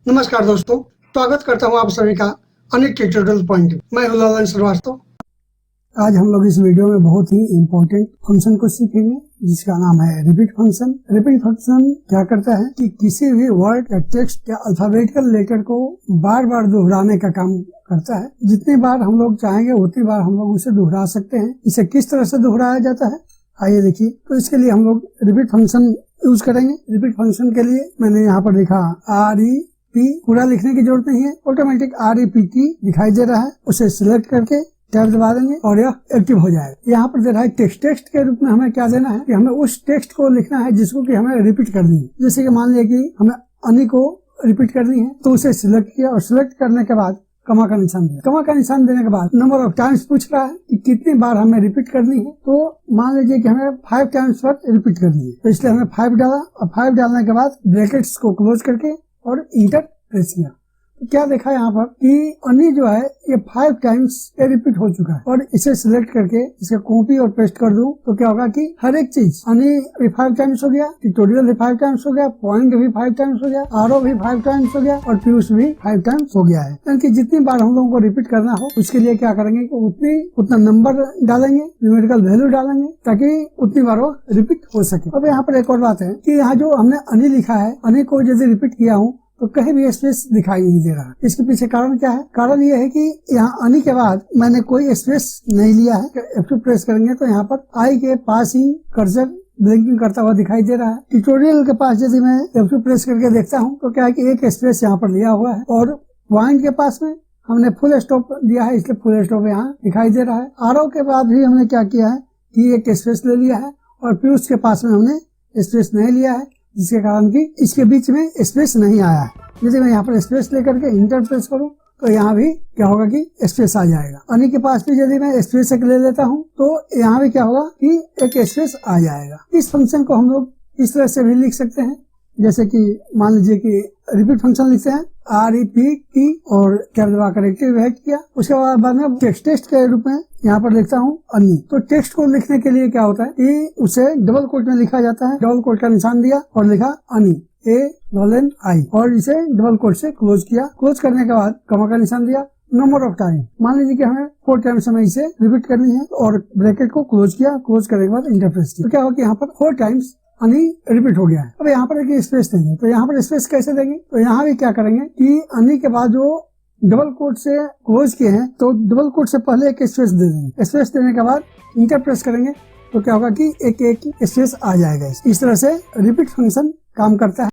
नमस्कार दोस्तों, स्वागत करता हूं आप सभी का अन्य ट्यूटोरियल पॉइंट। मैं हूं लालन श्रीवास्तव। आज हम लोग इस वीडियो में बहुत ही इम्पोर्टेंट फंक्शन को सीखेंगे जिसका नाम है रिपीट फंक्शन। रिपीट फंक्शन क्या करता है कि किसी भी वर्ड या टेक्स्ट या अल्फाबेटिकल लेटर को बार बार दोहराने का काम करता है। जितनी बार हम लोग चाहेंगे उतनी बार हम लोग उसे दोहरा सकते हैं। इसे किस तरह से दोहराया जाता है आइए देखिए। तो इसके लिए हम लोग रिपीट फंक्शन यूज करेंगे। रिपीट फंक्शन के लिए मैंने यहाँ पर लिखा REP, पूरा लिखने की जरूरत नहीं है, ऑटोमेटिक REPT दिखाई दे रहा है। उसे सिलेक्ट करके टैब दबा देंगे और यह एक्टिव हो जाएगा। यहाँ पर दे रहा है टेक्स्ट। टेक्स्ट के रूप में हमें क्या देना है कि हमें उस टेक्स्ट को लिखना है जिसको कि हमें रिपीट करनी है। जैसे कि मान लिया कि हमें अन्नी को रिपीट करनी है तो उसे सिलेक्ट किया और सिलेक्ट करने के बाद कमा का निशान दिया। कमा का निशान देने के बाद नंबर ऑफ टाइम्स पूछ रहा है कि कितनी बार हमें रिपीट करनी है। तो मान लीजिए कि हमें 5 टाइम्स पर रिपीट करनी है, तो इसलिए हमने 5 डाला और 5 डालने के बाद ब्रैकेट्स को क्लोज करके और इंटर प्रेस किया। तो क्या देखा यहाँ पर कि अन्नी जो है ये 5 टाइम्स रिपीट हो चुका है। और इसे सिलेक्ट करके इसे कॉपी और पेस्ट कर दूं तो क्या होगा कि हर एक चीज अन्नी भी 5 टाइम्स हो गया, ट्यूटोरियल भी 5 टाइम्स हो गया, पॉइंट भी 5 टाइम्स हो गया, आरो भी 5 टाइम्स हो गया और पीयूष भी 5 टाइम्स हो गया है। यानी जितनी बार हम लोगों को रिपीट करना हो उसके लिए क्या करेंगे कि उतना नंबर डालेंगे, न्यूमेरिकल वैल्यू डालेंगे ताकि उतनी बार वो रिपीट हो सके। अब यहाँ पर एक और बात है कि यहाँ जो हमने अन्नी लिखा है, अन्नी को यदि रिपीट किया हूँ तो कहीं भी स्पेस दिखाई नहीं दे रहा। इसके पीछे कारण क्या है? कारण ये है कि यहाँ अन्नी के बाद मैंने कोई स्पेस नहीं लिया है। F2 प्रेस करेंगे तो यहाँ पर आई के पास ही कर्सर ब्लिंकिंग करता हुआ दिखाई दे रहा है। ट्यूटोरियल के पास यदि मैं F2 प्रेस करके देखता हूँ तो क्या है कि एक स्पेस यहाँ पर लिया हुआ है और पॉइंट के पास में हमने फुल स्टॉप दिया है, इसलिए फुल स्टॉप यहाँ दिखाई दे रहा है। आरो के बाद भी हमने क्या किया है कि एक स्पेस ले लिया है और पीयूष के पास में हमने स्पेस नहीं लिया है, जिसके कारण कि इसके बीच में स्पेस नहीं आया है। यदि मैं यहाँ पर स्पेस लेकर के इंटर प्रेस करूँ तो यहाँ भी क्या होगा कि स्पेस आ जाएगा। अन्नी के पास भी यदि मैं स्पेस एक ले लेता हूँ तो यहाँ भी क्या होगा कि एक स्पेस आ जाएगा। इस फंक्शन को हम लोग इस तरह से भी लिख सकते हैं, जैसे कि मान लीजिए कि रिपीट फंक्शन लिखते हैं REPT और क्या दबा कर एक्टिवेट किया। उसके बाद में टेक्स्ट के रूप में यहाँ पर लिखता हूँ अन्नी। तो टेक्स्ट को लिखने के लिए क्या होता है कि उसे डबल कोट में लिखा जाता है। डबल कोट का निशान दिया और लिखा अन्नी ANI और इसे डबल कोट से क्लोज किया। क्लोज करने के बाद कमा का निशान दिया। नंबर ऑफ टाइम मान लीजिए कि हमें 4 टाइम्स हमें इसे रिपीट करनी है और ब्रैकेट को क्लोज किया। क्लोज करने के बाद इंटर प्रेस किया। तो क्या होगा कि यहाँ पर 4 टाइम्स अन्नी रिपीट हो गया है। अब यहाँ पर एक स्पेस देंगे, तो यहाँ पर स्पेस कैसे देंगे? तो यहाँ भी क्या करेंगे कि अन्नी के बाद जो डबल कोट से क्लोज किए हैं तो डबल कोट से पहले एक स्पेस दे देंगे। स्पेस देने के बाद इंटर प्रेस करेंगे तो क्या होगा कि एक स्पेस आ जाएगा। इस तरह से रिपीट फंक्शन काम करता है।